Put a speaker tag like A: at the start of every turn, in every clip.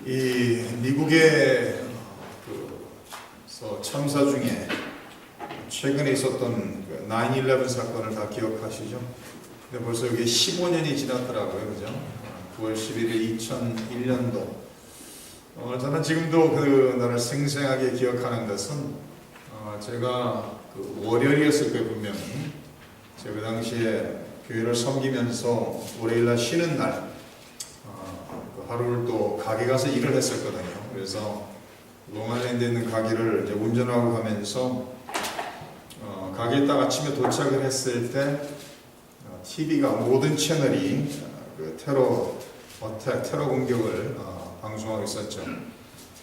A: 이 미국의 참사 중에 최근에 있었던 9/11 사건을 다 기억하시죠? 근데 벌써 이게 15년이 지났더라고요, 그죠? 9월 11일 2001년도. 저는 지금도 그 날을 생생하게 기억하는 것은 제가 월요일이었을 거예요, 분명히. 제가 그 당시에 교회를 섬기면서 월요일날 쉬는 날 하루를 또 가게 가서 일을 했었거든요. 그래서 롱아일랜드에 있는 가게를 이제 운전하고 가면서 가게에 딱 아침에 도착을 했을 때 TV가 모든 채널이 그 테러 공격을 방송하고 있었죠.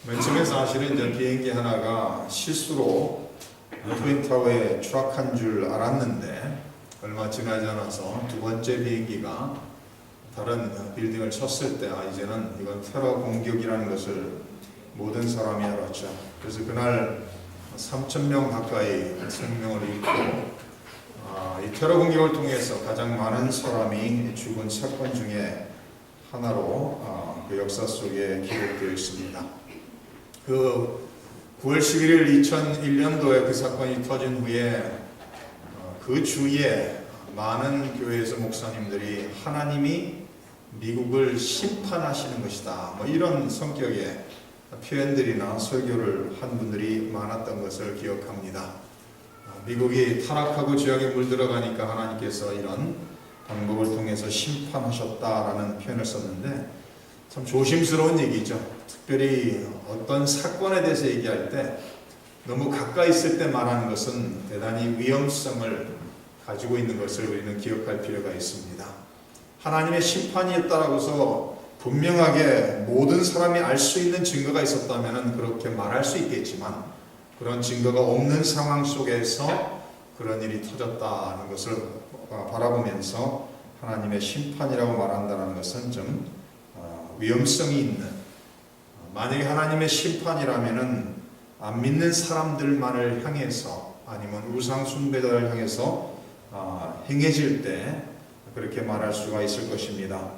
A: 맨 처음에 사실은 이제 비행기 하나가 실수로 트윈타워에 추락한 줄 알았는데 얼마 지나지 않아서 두 번째 비행기가 다른 빌딩을 쳤을 때 이제는 이건 테러 공격이라는 것을 모든 사람이 알았죠. 그래서 그날 3,000명 가까이 생명을 잃고 이 테러 공격을 통해서 가장 많은 사람이 죽은 사건 중에 하나로 그 역사 속에 기록되어 있습니다. 그 9월 11일 2001년도에 그 사건이 터진 후에 그 주에 많은 교회에서 목사님들이 하나님이 미국을 심판하시는 것이다, 이런 성격의 표현들이나 설교를 한 분들이 많았던 것을 기억합니다. 미국이 타락하고 죄악에 물들어가니까 하나님께서 이런 방법을 통해서 심판하셨다라는 표현을 썼는데 참 조심스러운 얘기죠. 특별히 어떤 사건에 대해서 얘기할 때 너무 가까이 있을 때 말하는 것은 대단히 위험성을 가지고 있는 것을 우리는 기억할 필요가 있습니다. 하나님의 심판이 있다라고서 분명하게 모든 사람이 알 수 있는 증거가 있었다면 그렇게 말할 수 있겠지만 그런 증거가 없는 상황 속에서 그런 일이 터졌다는 것을 바라보면서 하나님의 심판이라고 말한다는 것은 좀 위험성이 있는, 만약에 하나님의 심판이라면은 안 믿는 사람들만을 향해서 아니면 우상 숭배자를 향해서 행해질 때 그렇게 말할 수가 있을 것입니다.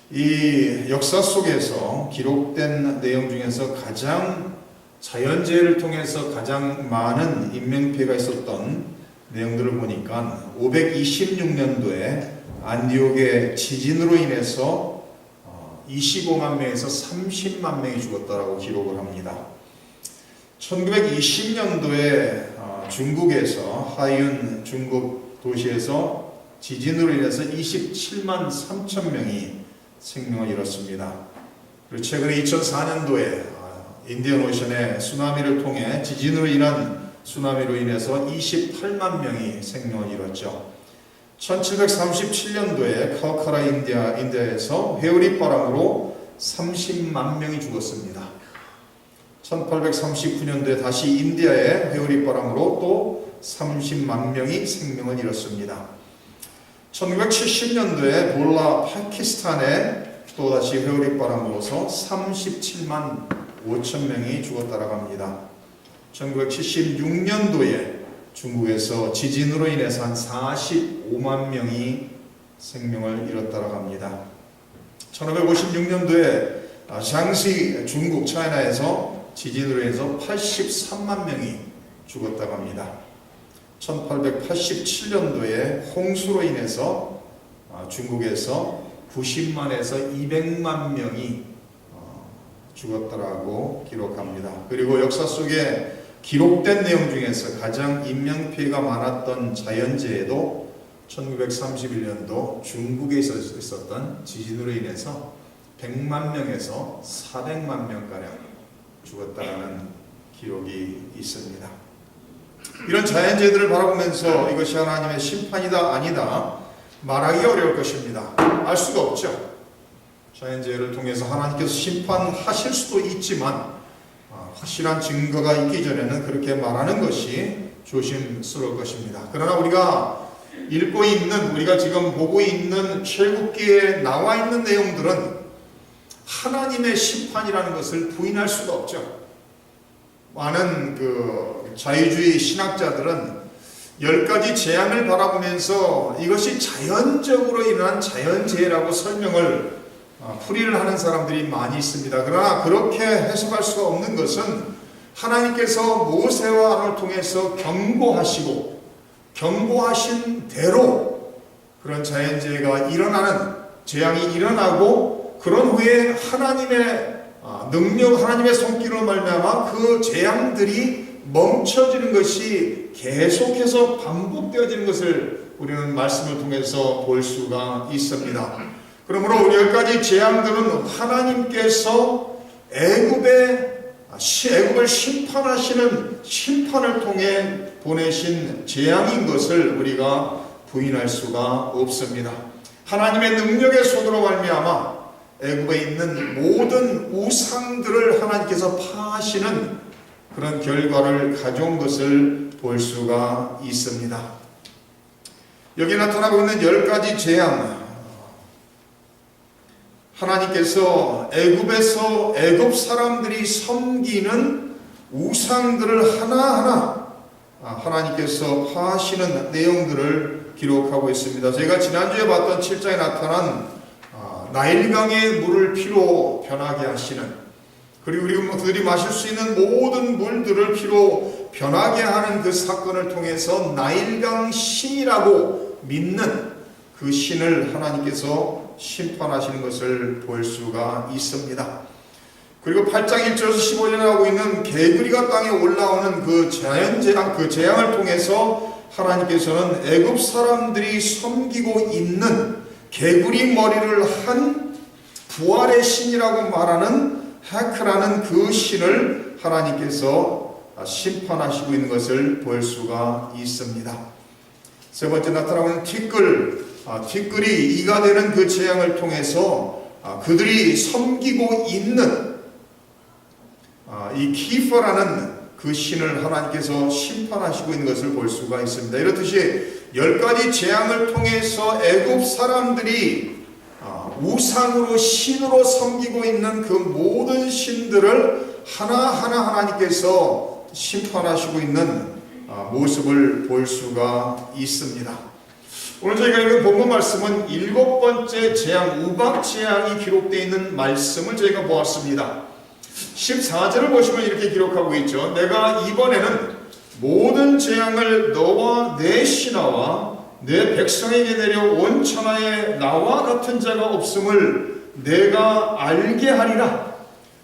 A: 이 역사 속에서 기록된 내용 중에서 가장 자연재해를 통해서 가장 많은 인명피해가 있었던 내용들을 보니까 526년도에 안디옥의 지진으로 인해서 25만 명에서 30만 명이 죽었다라고 기록을 합니다. 1920년도에 중국에서 하이윤 중국 도시에서 지진으로 인해서 27만 3천 명이 생명을 잃었습니다. 그리고 최근에 2004년도에 인디언 오션의 쓰나미를 통해 지진으로 인한 쓰나미로 인해서 28만 명이 생명을 잃었죠. 1737년도에 칼카라 인디아에서 회오리 바람으로 30만 명이 죽었습니다. 1839년도에 다시 인디아의 회오리 바람으로 또 30만 명이 생명을 잃었습니다. 1970년도에 볼라 파키스탄에 또다시 회오리 바람으로서 37만 5천 명이 죽었다라고 합니다. 1976년도에 중국에서 지진으로 인해서 한 45만 명이 생명을 잃었다라고 합니다. 1556년도에 샹시 중국 차이나에서 지진으로 인해서 83만 명이 죽었다고 합니다. 1887년도에 홍수로 인해서 중국에서 90만에서 200만 명이 죽었다라고 기록합니다. 그리고 역사 속에 기록된 내용 중에서 가장 인명피해가 많았던 자연재해도 1931년도 중국에 있었던 지진으로 인해서 100만 명에서 400만 명가량 죽었다는 기록이 있습니다. 이런 자연재해들을 바라보면서 이것이 하나님의 심판이다 아니다 말하기 어려울 것입니다. 알 수가 없죠. 자연재해를 통해서 하나님께서 심판하실 수도 있지만 확실한 증거가 있기 전에는 그렇게 말하는 것이 조심스러울 것입니다. 그러나 우리가 읽고 있는, 우리가 지금 보고 있는 출애굽기에 나와 있는 내용들은 하나님의 심판이라는 것을 부인할 수가 없죠. 많은 자유주의 신학자들은 10가지 재앙을 바라보면서 이것이 자연적으로 일어난 자연재해라고 설명을 풀이를 하는 사람들이 많이 있습니다. 그러나 그렇게 해석할 수가 없는 것은 하나님께서 모세와 아론을 통해서 경고하신 대로 그런 자연재해가 재앙이 일어나고 그런 후에 하나님의 능력, 하나님의 손길로 말미암아 그 재앙들이 멈춰지는 것이 계속해서 반복되어지는 것을 우리는 말씀을 통해서 볼 수가 있습니다. 그러므로 우리 여기까지 재앙들은 하나님께서 애굽을 심판하시는 심판을 통해 보내신 재앙인 것을 우리가 부인할 수가 없습니다. 하나님의 능력의 손으로 말미암아 애굽에 있는 모든 우상들을 하나님께서 파하시는 그런 결과를 가져온 것을 볼 수가 있습니다. 여기 나타나고 있는 10가지 재앙, 하나님께서 애굽 사람들이 섬기는 우상들을 하나하나 하나님께서 파하시는 내용들을 기록하고 있습니다. 저희가 지난주에 봤던 7장에 나타난 나일강의 물을 피로 변하게 하시는, 그리고 그들이 마실 수 있는 모든 물들을 피로 변하게 하는 그 사건을 통해서 나일강 신이라고 믿는 그 신을 하나님께서 심판하시는 것을 볼 수가 있습니다. 그리고 8장 1절에서 15절에 나오고 있는 개구리가 땅에 올라오는 그 자연재앙, 그 재앙을 통해서 하나님께서는 애굽 사람들이 섬기고 있는 개구리 머리를 한 부활의 신이라고 말하는 헤크라는 그 신을 하나님께서 심판하시고 있는 것을 볼 수가 있습니다. 세 번째 나타나고 있는 티끌이 이가 되는 그 재앙을 통해서 그들이 섬기고 있는 이 키퍼라는 그 신을 하나님께서 심판하시고 있는 것을 볼 수가 있습니다. 이렇듯이 10가지 재앙을 통해서 애굽 사람들이 우상으로 신으로 섬기고 있는 그 모든 신들을 하나하나 하나님께서 심판하시고 있는 모습을 볼 수가 있습니다. 오늘 저희가 읽은 본문 말씀은 7번째 재앙, 우박 재앙이 기록되어 있는 말씀을 저희가 보았습니다. 14절을 보시면 이렇게 기록하고 있죠. 내가 이번에는 모든 재앙을 너와 내 신하와 내 백성에게 내려 온 천하에 나와 같은 자가 없음을 내가 알게 하리라.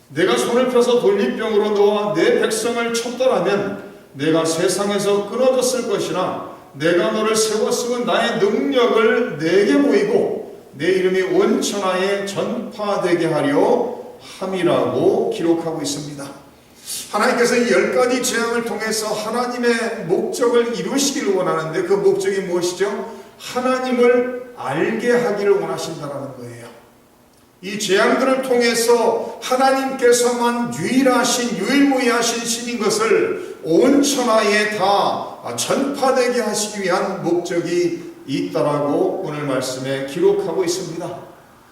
A: 내가 손을 펴서 돌림병으로 너와 내 백성을 쳤더라면 내가 세상에서 끊어졌을 것이나 내가 너를 세웠으면 나의 능력을 내게 보이고 내 이름이 온 천하에 전파되게 하려 함이라고 기록하고 있습니다. 하나님께서 이 10가지 재앙을 통해서 하나님의 목적을 이루시기를 원하는데 그 목적이 무엇이죠? 하나님을 알게 하기를 원하신다는 거예요. 이 재앙들을 통해서 하나님께서만 유일무이하신 신인 것을 온 천하에 다 전파되게 하시기 위한 목적이 있다라고 오늘 말씀에 기록하고 있습니다.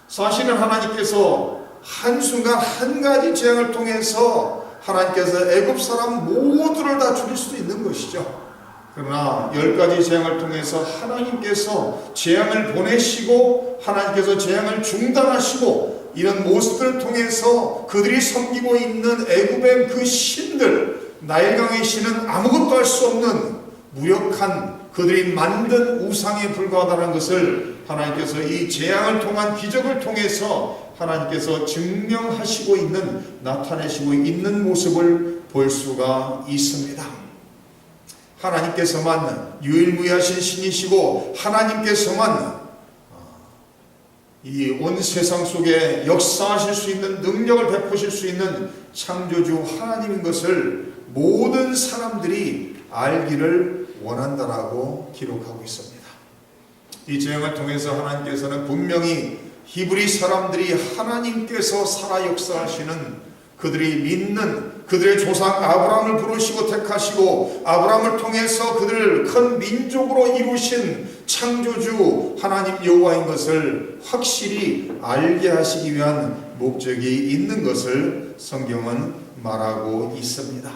A: 사실은 하나님께서 한순간 한 가지 재앙을 통해서 하나님께서 애굽 사람 모두를 다 죽일 수도 있는 것이죠. 그러나 10가지 재앙을 통해서 하나님께서 재앙을 보내시고 하나님께서 재앙을 중단하시고 이런 모습들을 통해서 그들이 섬기고 있는 애굽의 그 신들, 나일강의 신은 아무것도 할 수 없는 무력한 그들이 만든 우상에 불과하다는 것을 하나님께서 이 재앙을 통한 기적을 통해서 하나님께서 증명하시고 있는, 나타내시고 있는 모습을 볼 수가 있습니다. 하나님께서만 유일무이하신 신이시고 하나님께서만 이 온 세상 속에 역사하실 수 있는, 능력을 베푸실 수 있는 창조주 하나님인 것을 모든 사람들이 알기를 원한다라고 기록하고 있습니다. 이 재앙을 통해서 하나님께서는 분명히 히브리 사람들이 하나님께서 살아 역사하시는, 그들이 믿는 그들의 조상 아브라함을 부르시고 택하시고 아브라함을 통해서 그들을 큰 민족으로 이루신 창조주 하나님 여호와인 것을 확실히 알게 하시기 위한 목적이 있는 것을 성경은 말하고 있습니다.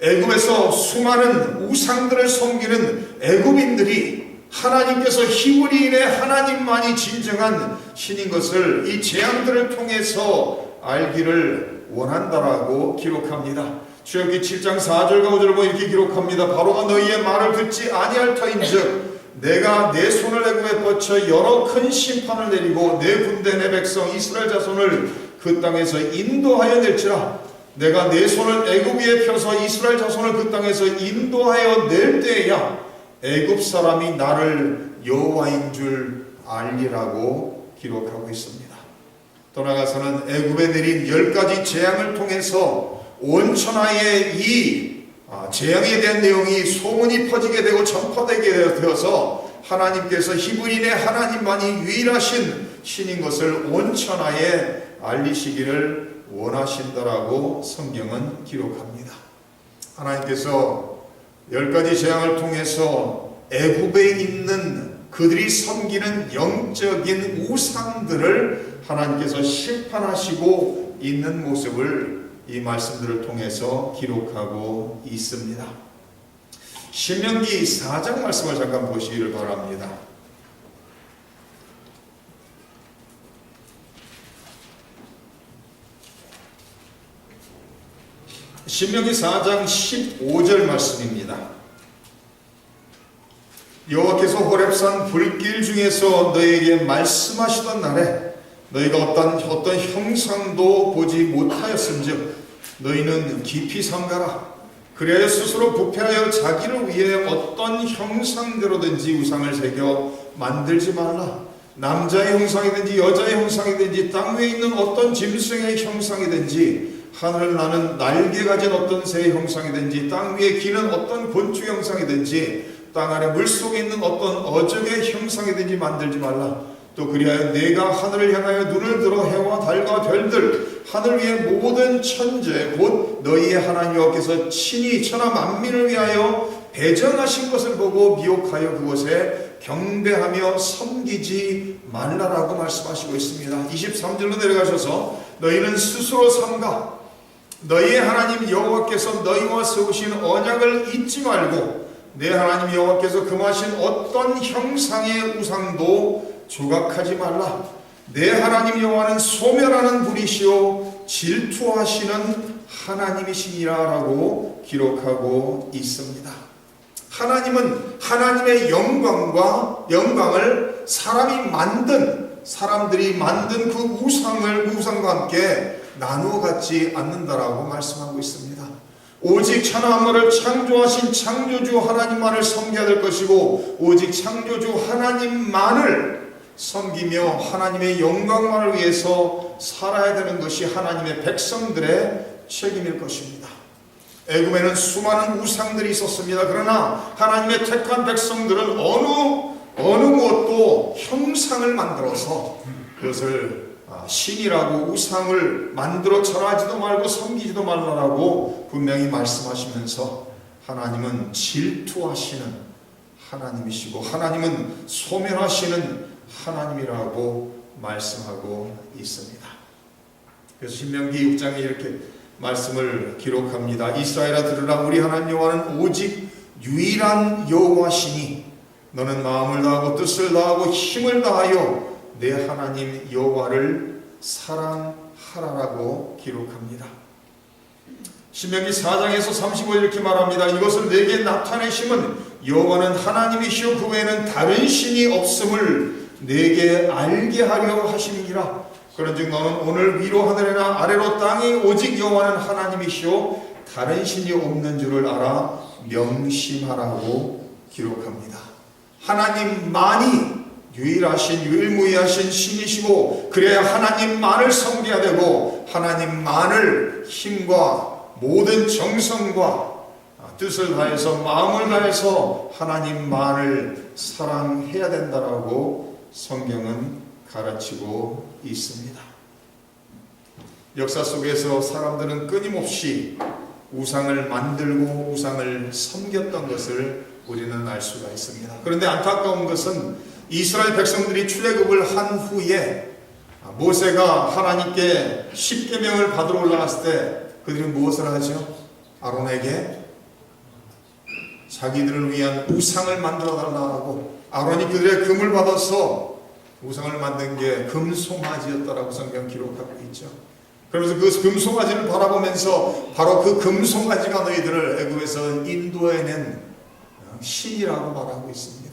A: 애굽에서 수많은 우상들을 섬기는 애굽인들이 하나님께서 히브리인의 하나님만이 진정한 신인 것을 이 재앙들을 통해서 알기를 원한다라고 기록합니다. 출애굽기 7장 4절과 5절을 보면 이렇게 기록합니다. 바로가 너희의 말을 듣지 아니할 터인즉 내가 내 손을 애굽에 뻗쳐 여러 큰 심판을 내리고 내 군대 내 백성 이스라엘 자손을 그 땅에서 인도하여 낼지라. 내가 내 손을 애굽 위에 펴서 이스라엘 자손을 그 땅에서 인도하여 낼 때에야 애굽 사람이 나를 여호와인 줄 알리라고 기록하고 있습니다. 또 나아가서는 애굽에 내린 10가지 재앙을 통해서 온 천하에 이 재앙에 대한 내용이 소문이 퍼지게 되고 전파되게 되어서 하나님께서 히브리인의 하나님만이 유일하신 신인 것을 온 천하에 알리시기를 원하신다라고 성경은 기록합니다. 하나님께서 10가지 재앙을 통해서 애굽에 있는 그들이 섬기는 영적인 우상들을 하나님께서 심판하시고 있는 모습을 이 말씀들을 통해서 기록하고 있습니다. 신명기 4장 말씀을 잠깐 보시기를 바랍니다. 신명기 4장 15절 말씀입니다. 여호와께서 호렙산 불길 중에서 너에게 말씀하시던 날에 너희가 어떤 형상도 보지 못하였은즉 너희는 깊이 삼가라. 그래야 스스로 부패하여 자기를 위해 어떤 형상대로든지 우상을 새겨 만들지 말라. 남자의 형상이든지 여자의 형상이든지 땅 위에 있는 어떤 짐승의 형상이든지 하늘 나는 날개 가진 어떤 새의 형상이든지 땅 위에 기는 어떤 곤충 형상이든지 땅 아래 물속에 있는 어떤 어적의 형상이든지 만들지 말라. 또 그리하여 내가 하늘을 향하여 눈을 들어 해와 달과 별들 하늘 위의 모든 천재 곧 너희의 하나님 여호와께서 친히 천하 만민을 위하여 배정하신 것을 보고 미혹하여 그곳에 경배하며 섬기지 말라라고 말씀하시고 있습니다. 23절로 내려가셔서 너희는 스스로 삼가 너희의 하나님 여호와께서 너희와 세우신 언약을 잊지 말고 내 하나님 여호와께서 금하신 어떤 형상의 우상도 조각하지 말라. 내 하나님 여호와는 소멸하는 분이시오 질투하시는 하나님이시니라 라고 기록하고 있습니다. 하나님은 하나님의 영광을 사람들이 만든 그 우상과 함께 나누어 갖지 않는다라고 말씀하고 있습니다. 오직 천하 만물을 창조하신 창조주 하나님만을 섬겨야 될 것이고 오직 창조주 하나님만을 섬기며 하나님의 영광만을 위해서 살아야 되는 것이 하나님의 백성들의 책임일 것입니다. 애굽에는 수많은 우상들이 있었습니다. 그러나 하나님의 택한 백성들은 어느 무엇도 형상을 만들어서 그것을 신이라고 우상을 만들어 절하지도 말고 섬기지도 말라라고 분명히 말씀하시면서 하나님은 질투하시는 하나님이시고 하나님은 소멸하시는 하나님이라고 말씀하고 있습니다. 그래서 신명기 6장에 이렇게 말씀을 기록합니다. 이스라엘아 들으라. 우리 하나님 여호와는 오직 유일한 여호와시니 너는 마음을 다하고 뜻을 다하고 힘을 다하여 내 하나님 여호와를 사랑하라라고 기록합니다. 신명기 4장에서 35절 이렇게 말합니다. 이것을 내게 나타내심은 여호와는 하나님이시오 그 외에는 다른 신이 없음을 내게 알게 하려 하심이니라. 그런즉 너는 오늘 위로 하늘이나 아래로 땅이 오직 여호와는 하나님이시오 다른 신이 없는 줄을 알아 명심하라고 기록합니다. 하나님만이 유일무이하신 신이시고 그래야 하나님만을 섬겨야 되고 하나님만을 힘과 모든 정성과 뜻을 다해서 마음을 다해서 하나님만을 사랑해야 된다라고 성경은 가르치고 있습니다. 역사 속에서 사람들은 끊임없이 우상을 만들고 우상을 섬겼던 것을 우리는 알 수가 있습니다. 그런데 안타까운 것은 이스라엘 백성들이 출애굽을 한 후에 모세가 하나님께 십계명을 받으러 올라갔을 때 그들이 무엇을 하죠? 아론에게 자기들을 위한 우상을 만들어 달라고 아론이 그들의 금을 받아서 우상을 만든 게 금송아지였다라고 성경 기록하고 있죠. 그러면서 그 금송아지를 바라보면서 바로 그 금송아지가 너희들을 애굽에서 인도해낸 신이라고 말하고 있습니다.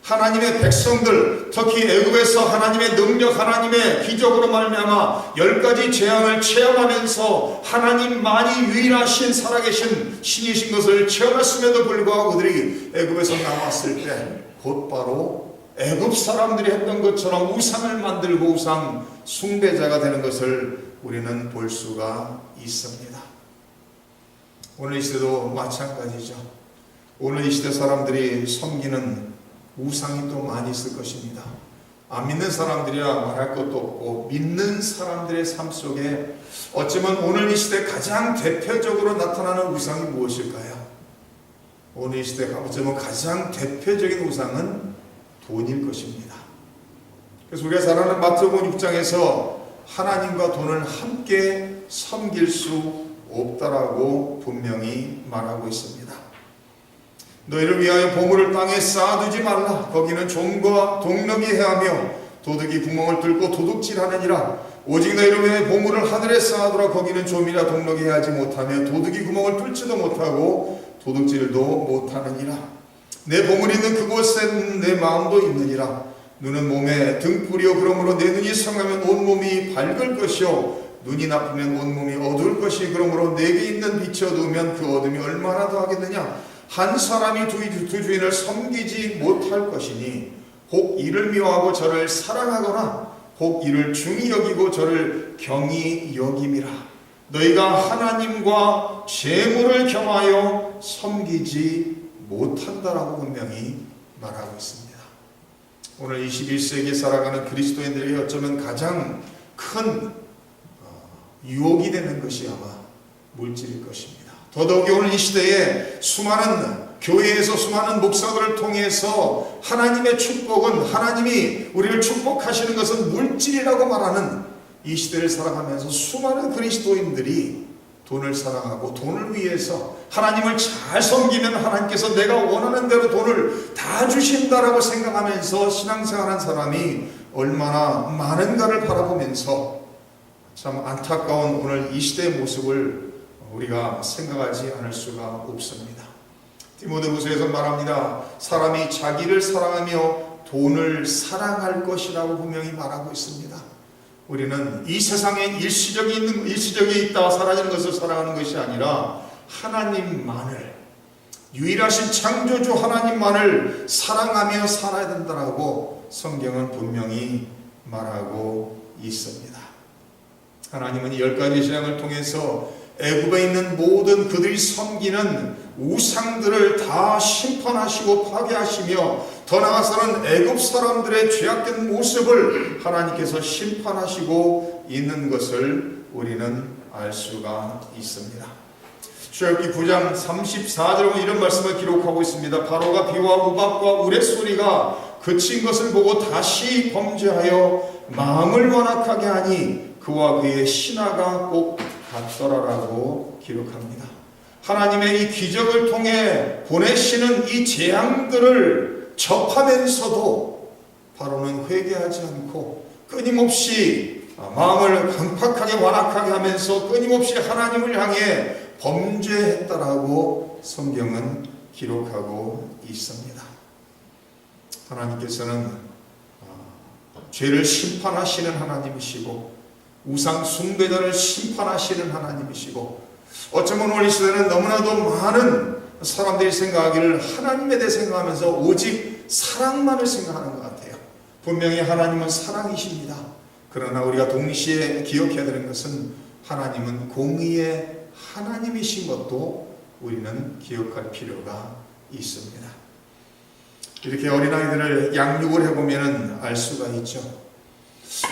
A: 하나님의 백성들, 특히 애굽에서 하나님의 능력, 하나님의 기적으로 말미암아 10가지 재앙을 체험하면서 하나님만이 유일하신 살아계신 신이신 것을 체험했음에도 불구하고 그들이 애굽에서 나왔을 때 곧바로 애굽 사람들이 했던 것처럼 우상을 만들고 우상 숭배자가 되는 것을 우리는 볼 수가 있습니다. 오늘 이 시대도 마찬가지죠. 오늘 이 시대 사람들이 섬기는 우상이 또 많이 있을 것입니다. 안 믿는 사람들이야 말할 것도 없고, 믿는 사람들의 삶 속에 어쩌면 오늘 이 시대 가장 대표적으로 나타나는 우상이 무엇일까요? 오늘 이 시대 어쩌면 가장 대표적인 우상은 돈일 것입니다. 그래서 우리가 잘 아는 마태복음 6장에서 하나님과 돈을 함께 섬길 수 없다라고 분명히 말하고 있습니다. 너희를 위하여 보물을 땅에 쌓아두지 말라. 거기는 좀과 동력이 해하며 도둑이 구멍을 뚫고 도둑질하느니라. 오직 너희를 위하여 보물을 하늘에 쌓아두라. 거기는 좀이라 동력이 해하지 못하며 도둑이 구멍을 뚫지도 못하고 도둑질도 못하느니라. 내 보물이 있는 그곳에는 내 마음도 있느니라. 눈은 몸에 등불이요 그러므로 내 눈이 성하면 온몸이 밝을 것이요 눈이 나쁘면 온몸이 어두울 것이 그러므로 내게 있는 빛이 어두우면 그 어둠이 얼마나 더하겠느냐. 한 사람이 두 주인을 섬기지 못할 것이니 혹 이를 미워하고 저를 사랑하거나 혹 이를 중히 여기고 저를 경히 여김이라. 너희가 하나님과 재물을 겸하여 섬기지 못한다라고 분명히 말하고 있습니다. 오늘 21세기에 살아가는 그리스도인들에게 어쩌면 가장 큰 유혹이 되는 것이 아마 물질일 것입니다. 더더욱이 오늘 이 시대에 수많은 교회에서 수많은 목사들을 통해서 하나님의 축복은, 하나님이 우리를 축복하시는 것은 물질이라고 말하는 이 시대를 살아가면서 수많은 그리스도인들이 돈을 사랑하고 돈을 위해서 하나님을 잘 섬기면 하나님께서 내가 원하는 대로 돈을 다 주신다라고 생각하면서 신앙생활한 사람이 얼마나 많은가를 바라보면서 참 안타까운 오늘 이 시대의 모습을 우리가 생각하지 않을 수가 없습니다. 디모데후서에서 말합니다. 사람이 자기를 사랑하며 돈을 사랑할 것이라고 분명히 말하고 있습니다. 우리는 이 세상에 일시적이 있다 사라지는 것을 사랑하는 것이 아니라 하나님만을, 유일하신 창조주 하나님만을 사랑하며 살아야 된다라고 성경은 분명히 말하고 있습니다. 하나님은 이 10가지 재앙을 통해서 애굽에 있는 모든 그들이 섬기는 우상들을 다 심판하시고 파괴하시며 더 나아가서는 애굽 사람들의 죄악된 모습을 하나님께서 심판하시고 있는 것을 우리는 알 수가 있습니다. 출애굽기 9장 34절에 이런 말씀을 기록하고 있습니다. 바로가 비와 우박과 우레소리가 그친 것을 보고 다시 범죄하여 마음을 완악하게 하니 그와 그의 신하가 꼭 같더라라고 기록합니다. 하나님의 이 기적을 통해 보내시는 이 재앙들을 접하면서도 바로는 회개하지 않고 끊임없이 마음을 강팍하게 완악하게 하면서 끊임없이 하나님을 향해 범죄했다라고 성경은 기록하고 있습니다. 하나님께서는 죄를 심판하시는 하나님이시고 우상 숭배자를 심판하시는 하나님이시고, 어쩌면 오늘 이 시대는 너무나도 많은 사람들이 생각하기를 하나님에 대해 생각하면서 오직 사랑만을 생각하는 것 같아요. 분명히 하나님은 사랑이십니다. 그러나 우리가 동시에 기억해야 되는 것은 하나님은 공의의 하나님이신 것도 우리는 기억할 필요가 있습니다. 이렇게 어린아이들을 양육을 해보면 알 수가 있죠.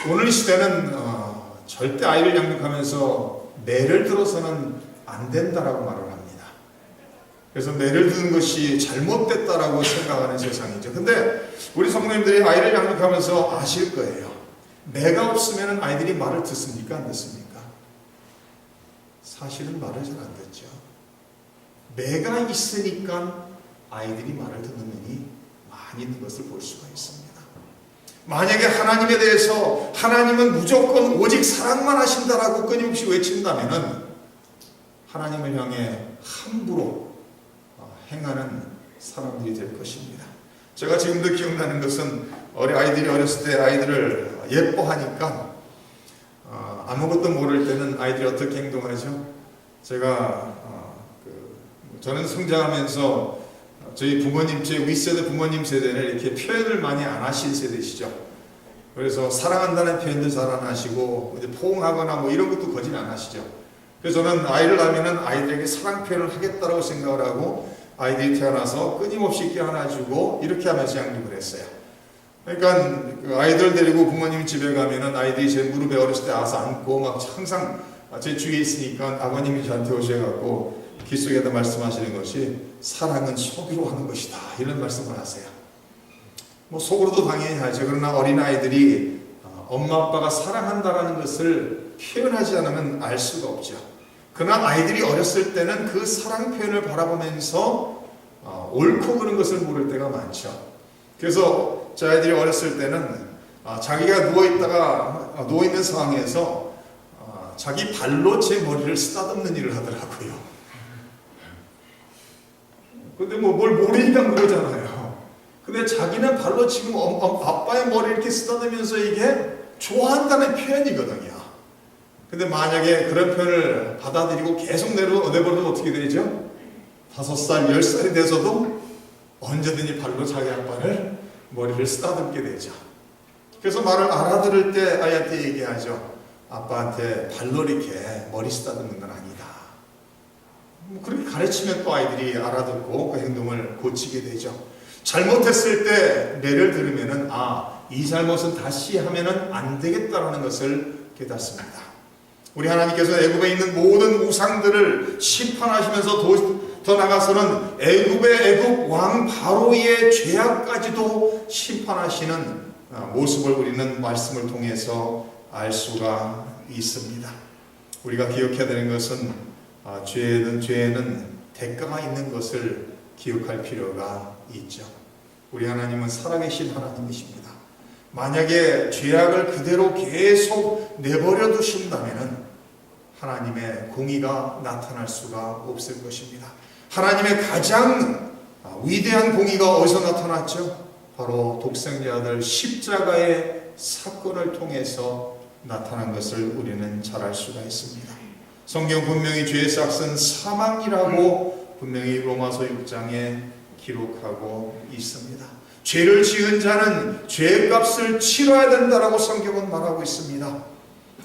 A: 오늘 이 시대는 절대 아이를 양육하면서 매를 들어서는 안 된다라고 말을 합니다. 그래서 매를 드는 것이 잘못됐다라고 생각하는 세상이죠. 근데 우리 성도님들이 아이를 양육하면서 아실 거예요. 매가 없으면 아이들이 말을 듣습니까? 안 듣습니까? 사실은 말을 잘 안 듣죠. 매가 있으니까 아이들이 말을 듣는 눈이 많이 있는 것을 볼 수가 있습니다. 만약에 하나님에 대해서 하나님은 무조건 오직 사랑만 하신다라고 끊임없이 외친다면 하나님을 향해 함부로 행하는 사람들이 될 것입니다. 제가 지금도 기억나는 것은 아이들이 어렸을 때 아이들을 예뻐하니까 아무것도 모를 때는 아이들이 어떻게 행동하죠? 저는 성장하면서 저희 부모님, 제 윗세대 부모님 세대는 이렇게 표현을 많이 안 하신 세대시죠. 그래서 사랑한다는 표현도 잘 안 하시고 이제 포옹하거나 뭐 이런 것도 거진 안 하시죠. 그래서 저는 아이를 낳으면은 아이들에게 사랑 표현을 하겠다라고 생각을 하고 아이들이 태어나서 끊임없이 이렇게 안아주고 이렇게 하면서 양육을 했어요. 그러니까 그 아이들 데리고 부모님 집에 가면은 아이들이 제 무릎에 어렸을 때 와서 앉고 막 항상 제 주위에 있으니까 아버님이 저한테 오셔갖고 귀 속에다 말씀하시는 것이 사랑은 속으로 하는 것이다 이런 말씀을 하세요. 뭐 속으로도 당연히 하죠. 그러나 어린아이들이 엄마 아빠가 사랑한다라는 것을 표현하지 않으면 알 수가 없죠. 그러나 아이들이 어렸을 때는 그 사랑 표현을 바라보면서 옳고 그른 것을 모를 때가 많죠. 그래서 제 아이들이 어렸을 때는 자기가 누워있는 상황에서 자기 발로 제 머리를 쓰다듬는 일을 하더라고요. 근데 뭐 뭘 모르니까 그러잖아요. 근데 자기는 발로 지금 아빠의 머리를 이렇게 쓰다듬으면서 이게 좋아한다는 표현이거든요. 근데 만약에 그런 표현을 받아들이고 계속 내버려두면 어떻게 되죠? 5살, 10살이 돼서도 언제든지 발로 자기 아빠를 머리를 쓰다듬게 되죠. 그래서 말을 알아들을 때 아이한테 얘기하죠. 아빠한테 발로 이렇게 머리 쓰다듬는 건 아니다. 그렇게 가르치면 또 아이들이 알아듣고 그 행동을 고치게 되죠. 잘못했을 때 예를 들으면은 이 잘못은 다시 하면은 안 되겠다라는 것을 깨닫습니다. 우리 하나님께서 애굽에 있는 모든 우상들을 심판하시면서 더 나아가서는 애굽 왕 바로의 죄악까지도 심판하시는 모습을 우리는 말씀을 통해서 알 수가 있습니다. 우리가 기억해야 되는 것은 죄에는 대가가 있는 것을 기억할 필요가 있죠. 우리 하나님은 살아계신 하나님이십니다. 만약에 죄악을 그대로 계속 내버려 두신다면 하나님의 공의가 나타날 수가 없을 것입니다. 하나님의 가장 위대한 공의가 어디서 나타났죠? 바로 독생자 아들 십자가의 사건을 통해서 나타난 것을 우리는 잘 알 수가 있습니다. 성경 분명히 죄의 삭은 사망이라고 분명히 로마서 6장에 기록하고 있습니다. 죄를 지은 자는 죄의 값을 치러야 된다라고 성경은 말하고 있습니다.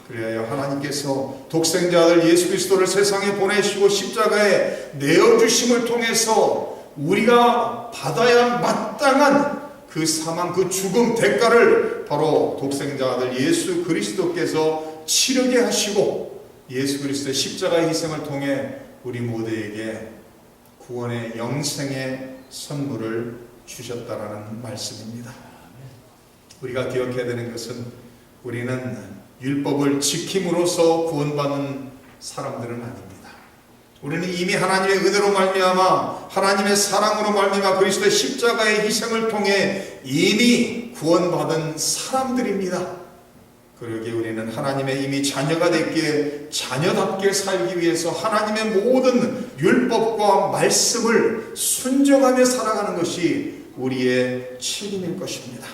A: 그래야 하나님께서 독생자 아들 예수 그리스도를 세상에 보내시고 십자가에 내어주심을 통해서 우리가 받아야 마땅한 그 사망, 그 죽음, 대가를 바로 독생자 아들 예수 그리스도께서 치르게 하시고 예수 그리스도의 십자가의 희생을 통해 우리 모두에게 구원의 영생의 선물을 주셨다라는 말씀입니다. 우리가 기억해야 되는 것은 우리는 율법을 지킴으로써 구원받는 사람들은 아닙니다. 우리는 이미 하나님의 은혜로 말미암아 하나님의 사랑으로 말미암아 그리스도의 십자가의 희생을 통해 이미 구원받은 사람들입니다. 그러기에 우리는 하나님의 이미 자녀가 됐기에 자녀답게 살기 위해서 하나님의 모든 율법과 말씀을 순종하며 살아가는 것이 우리의 책임일 것입니다.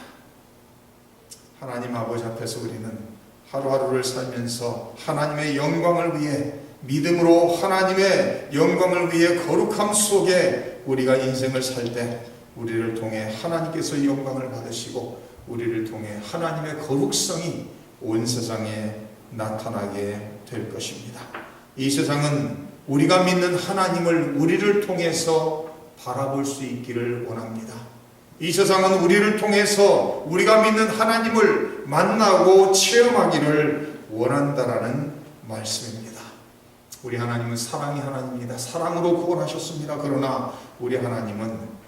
A: 하나님 아버지 앞에서 우리는 하루하루를 살면서 하나님의 영광을 위해 믿음으로 하나님의 영광을 위해 거룩함 속에 우리가 인생을 살 때 우리를 통해 하나님께서 영광을 받으시고 우리를 통해 하나님의 거룩성이 온 세상에 나타나게 될 것입니다. 이 세상은 우리가 믿는 하나님을 우리를 통해서 바라볼 수 있기를 원합니다. 이 세상은 우리를 통해서 우리가 믿는 하나님을 만나고 체험하기를 원한다라는 말씀입니다. 우리 하나님은 사랑의 하나님입니다. 사랑으로 구원하셨습니다. 그러나 우리 하나님은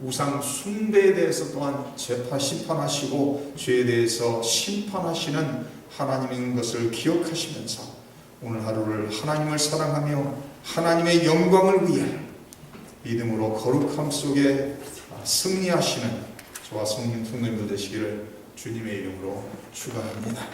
A: 우상 숭배에 대해서 또한 심판하시고 죄에 대해서 심판하시는 하나님인 것을 기억하시면서 오늘 하루를 하나님을 사랑하며 하나님의 영광을 위해 믿음으로 거룩함 속에 승리하시는 저와 성도님들 되시기를 주님의 이름으로 축원합니다.